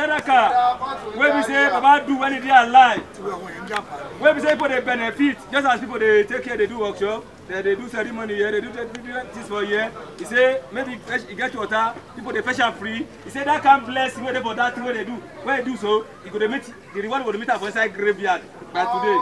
Sadaka, where we say Baba do when they are alive. Where we say people they benefit, just as people they take care, they do workshop, they do ceremony here, they do this for here. He say maybe you get water, people they fetch and free. He say that can bless you for that thing where they do. When they do so, you could meet the reward will meet up inside graveyard by today.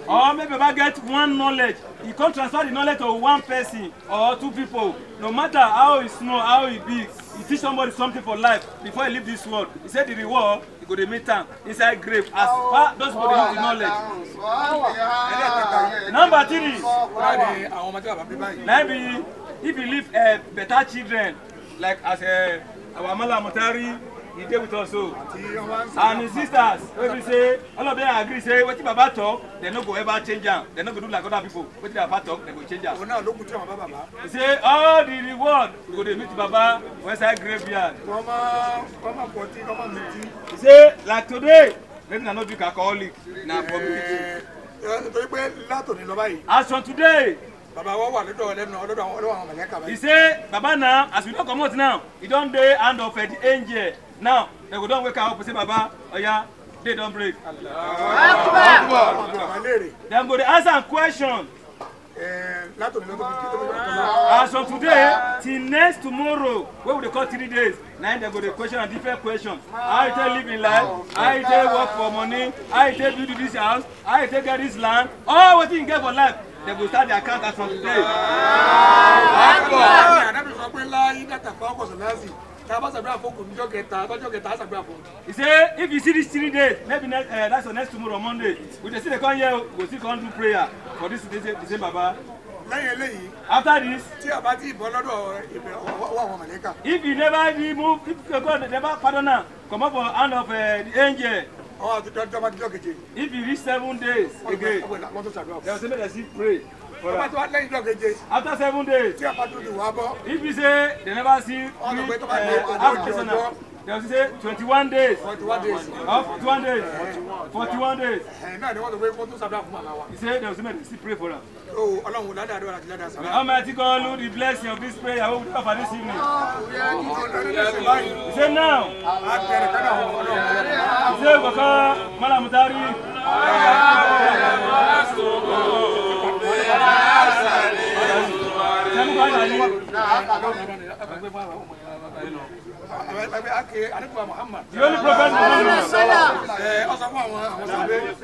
Or maybe Baba get one knowledge. He can't transfer the knowledge to one person or two people. No matter how he small, how he big, he teach somebody something for life before he leave this world. He said the reward, he go to meet time inside grave. As far those people use the knowledge. Number 3. Maybe if you leave better children, like as our Mala Mutari, he did with us so. And his sisters, when we say, all of them agree, say, what if Baba talk, they don't go ever change them. They're not going to do like other people. What if Baba talk, they go change them. He say, all the reward, we go to meet Baba, Westside graveyard. He say, like today, maybe not drink alcoholic. As from today, he say, Baba now, as we don't come out now, he don't day hand of the angel. Now, they go don't wake up and say, Baba, oh yeah, they don't break. Then go to answer a question. As from today, till next tomorrow, what would they call 3 days? Now they go to question a different question. How you take live in life, how you take work for money, how you take build this house, how you take get this land, all what you get for life. They will start the account as from today. He say, if you see these 3 days, maybe that's the next tomorrow, Monday, we just see the come here, we'll still come do prayer for this December, Baba. After this, if you never remove, if you never pardon her, come up for the hand of the angel. If you reach 7 days again, they will say that they pray. After 7 days, if you say they never see they will say 21 days. 41 days. 41 days. He said they will say they still pray for them. Almighty God, Lord, the blessing of this prayer, I will offer this evening. He said now. He said, Baka, Mala Mutari. The only prophet Muhammad.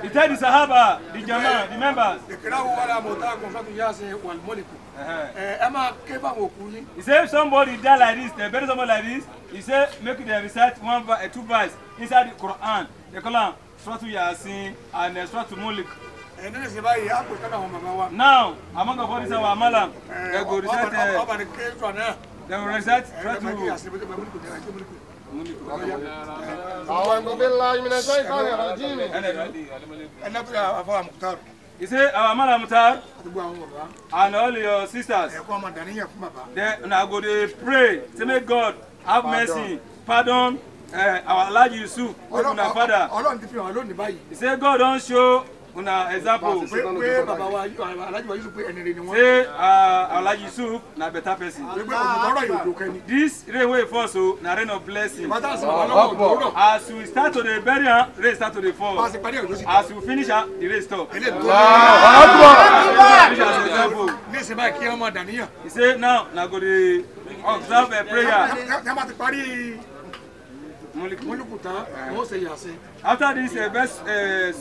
He told the Sahaba, the Jama, the members. He said if somebody die like this, they bury someone like this, he said make them recite 2 verses inside the Quran. They call them Surah Yasin and Surah Mulk. Now, among the bodies of our Malam, they go recite they will recite Surah He said, our Mala Mutar and all your sisters, they now go to pray to make God have mercy, pardon our Lord Yusuf, our father. He said, God don't show una example. Say Lord Yusuf na better person. This rainway fall so na rain of blessing. As we start to the burial, rain start to the fall. As we finish the rain stop. He said now na go to observe a prayer. After this verse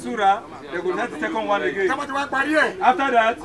surah, they will not the second one again. After that,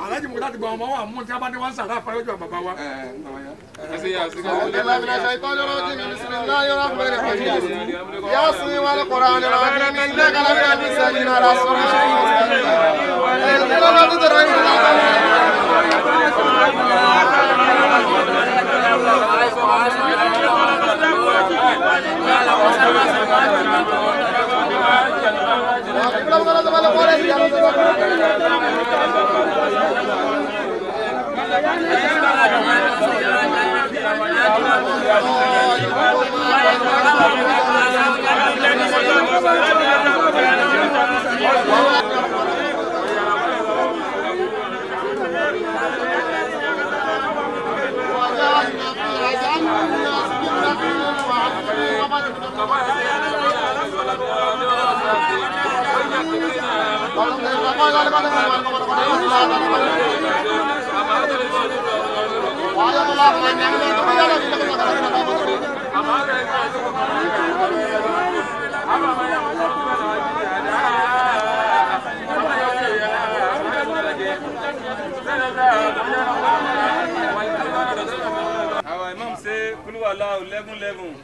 Our Imam say, Kulu Allah 11:11,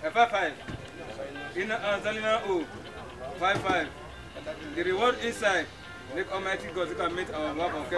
5:5. In Anzalina 5:5. The reward inside. Make Almighty God, you can meet our work of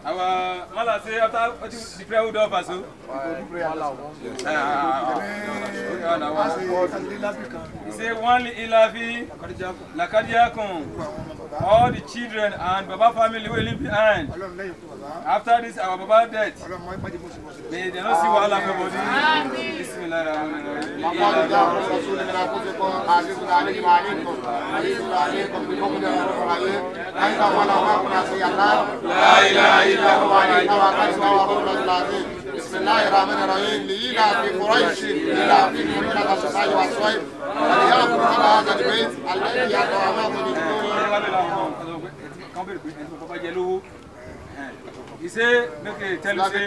Our Mala say after the prayer would offer so. He say one ilafi lakadiakum. All the children and Baba family will leave behind. After this, our Baba death. May they not see what Allah body. بسم الله الرحمن الرحيم لإيلاف قريش إيلاف مهلة الشتاء والصيف فليعبدوا رب هذا البيت الذي يطعمهم من جوع. He say, make tell you say,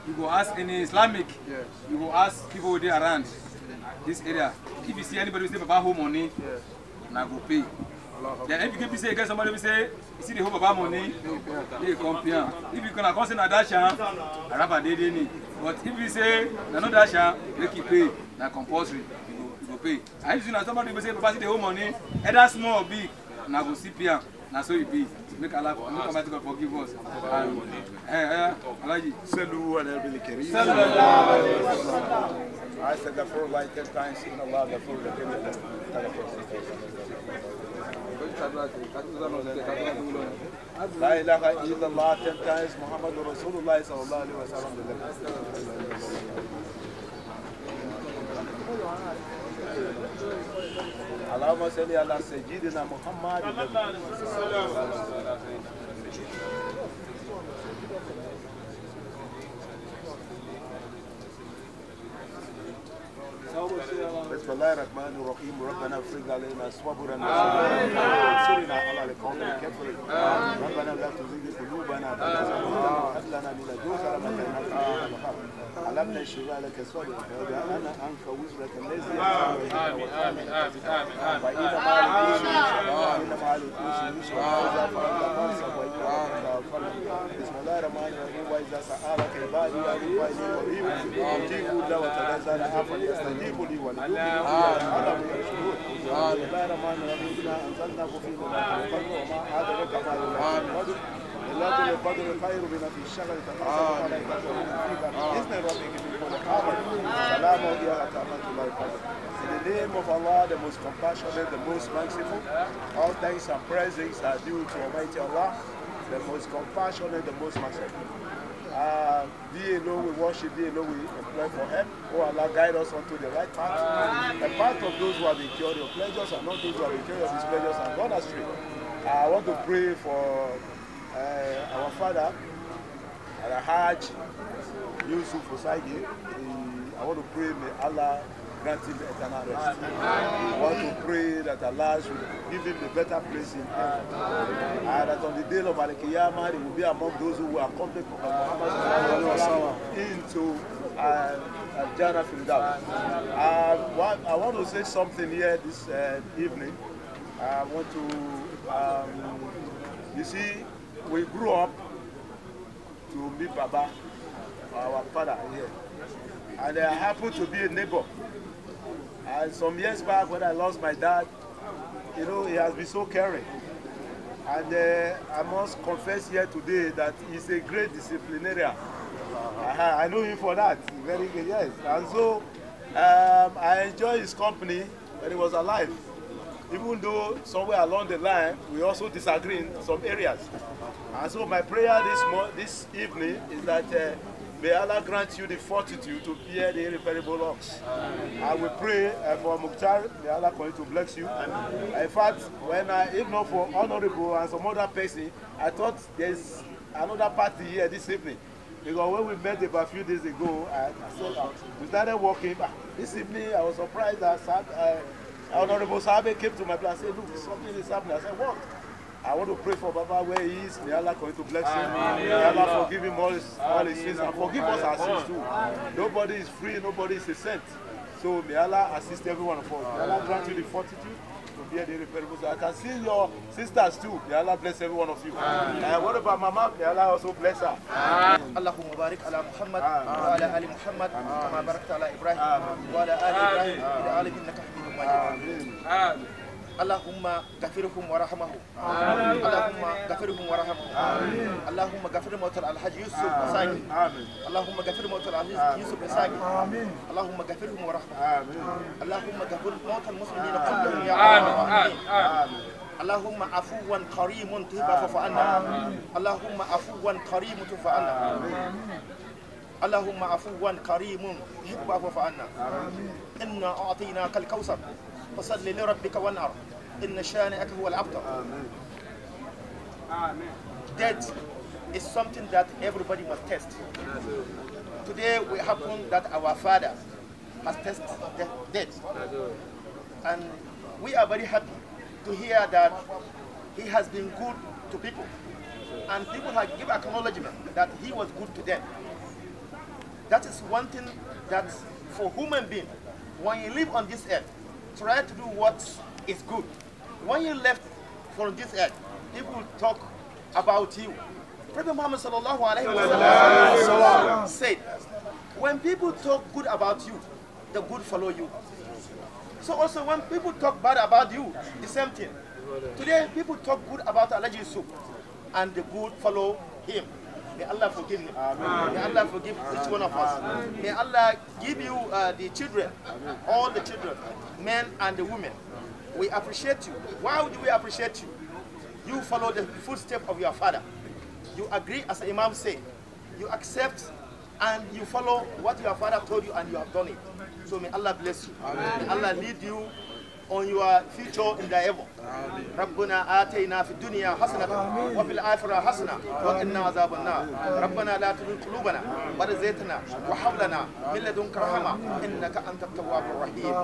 you go ask in Islamic, you go ask people there around this area. If you see anybody who say Baba home money, now go pay. Then if you say get somebody who say, you see the home Baba money, they come here. If you can come in a dasha, Araba they need. But if you say no dasha, make you pay. Now compulsory, you go pay. And if you know somebody who say Baba see the home money, either small or big, now go see here. Now so it be. Make Allah, make Almighty God forgive us. Alaji. Sallu ala nabil kareem. I said that for like 10 times in Allah, that for La ilaha illallah 10 times, Muhammadur Rasulullah sallallahu alaihi wasallam. اللهم صل على سيدنا محمد. بسم الله الرحمن الرحيم ربنا افرغ علينا صبرا وانصرنا على القوم الكافرين ربنا لا تزغ قلوبنا بعد إذ هب لنا من لدنك رحمة إنك أنت الوهاب ألم نشرح لك صدرك ووضعنا عنك وزرك الذي فإن مع العسر يسرا وإذا فرغت فانصب وإلى ربك فارغب بسم الله الرحمن الرحيم وإذا سألك عبادي عني فإني قريب أجيب دعوة الداعي فليستجيبوا لي وليؤمنوا بي يرشدون بسم الله الرحمن الرحيم إنا أنزلناه في ليلة القدر وما أدراك ما ليلة القدر ليلة القدر خير من في الشهر تنزل الملائكة فيها بإذن ربك من كل أمر سلام هي حتى مطلع الفجر. In the name of Allah, the most compassionate, the most merciful, all thanks and praises are due to Almighty Allah, the most compassionate, the most merciful. Thee alone we worship, Thee alone we employ for help. Oh Allah, guide us onto the right path. The path of those who have incurred your pleasures and not those who have incurred your displeasures and gone astray. I want to pray for our father, Al-Hajj Yusuf Osagie. I want to pray, may Allah grant him eternal rest. I want to pray that Allah should give him a better place in heaven. And that on the day of Al-Qiyamah, he will be among those who will accompany Muhammad into Jannah Firdaus. I want to say something here this evening. I want to, you see, we grew up to meet Baba, our father here. And I happened to be a neighbor. And some years back when I lost my dad, you know, he has been so caring. And I must confess here today that he's a great disciplinarian. I know him for that, very good, yes. And so I enjoy his company when he was alive. Even though somewhere along the line, we also disagree in some areas. And so my prayer this evening is that may Allah grant you the fortitude to bear the irreparable loss. I will pray for Mukhtar, may Allah continue to bless you. In fact, when if not for Honorable and some other person, I thought there's another party here this evening. Because when we met about a few days ago, we started walking. This evening, I was surprised that Honorable Sabe came to my place and said, look, something is happening. I said, what? I want to pray for Baba where he is. May Allah continue to bless him. May Allah forgive him all his sins and forgive us our sins too. Nobody is free, nobody is a saint. So may Allah assist every one of us. May Allah grant you the fortitude to bear the irreparable. So I can see your sisters too. May Allah bless every one of you. What about Mama? May Allah also bless her. اللهم بارك على محمد وعلى آل محمد كما باركت على إبراهيم وعلى آل إبراهيم في العالمين إنك حميد مجيد. اللهم غفرهم ورحمهم. اللهم غفرهم ورحمهم. اللهم غفر موتى الحاج يوسف مساكين. اللهم غفر موتى الحاج يوسف مساكين. اللهم غفرهم ورحمهم. اللهم غفر موتى المسلمين كلهم يا رب العالمين. اللهم عفوا كريم تهب فاعف عنا. اللهم عفوا كريم تهب عنا. اللهم عفوا كريم تهب فاعف عنا. إنا أعطيناك الكوثر فصل لربك وانحر إن شانئك هو الأبتر. Death is something that everybody must test. Today we happen that our father has tested death, and we are very happy to hear that he has been good to people, and people have given acknowledgement that he was good to them. That is one thing that for human being, when you live on this earth, try to do what is good. When you left from this earth, people talk about you. Prophet Muhammad sallallahu alaihi wasallam said, when people talk good about you, the good follow you. So also when people talk bad about you, the same thing. Today people talk good about Alhaji Yusuf, and the good follow him. May Allah forgive him. May Allah forgive each one of us. May Allah give you the children, all the children, men and the women. We appreciate you. Why do we appreciate you? You follow the footsteps of your father. You agree, as the Imam said. You accept and you follow what your father told you, and you have done it. So may Allah bless you. May Allah lead you on your future in the heaven. ربنا آتينا في الدنيا حسنة وفي الآخرة حسنة وقنا عذاب النار. ربنا لا تزغ قلوبنا بعد إذ هديتنا وهب لنا من لدنك رحمة إنك أنت التواب الرحيم.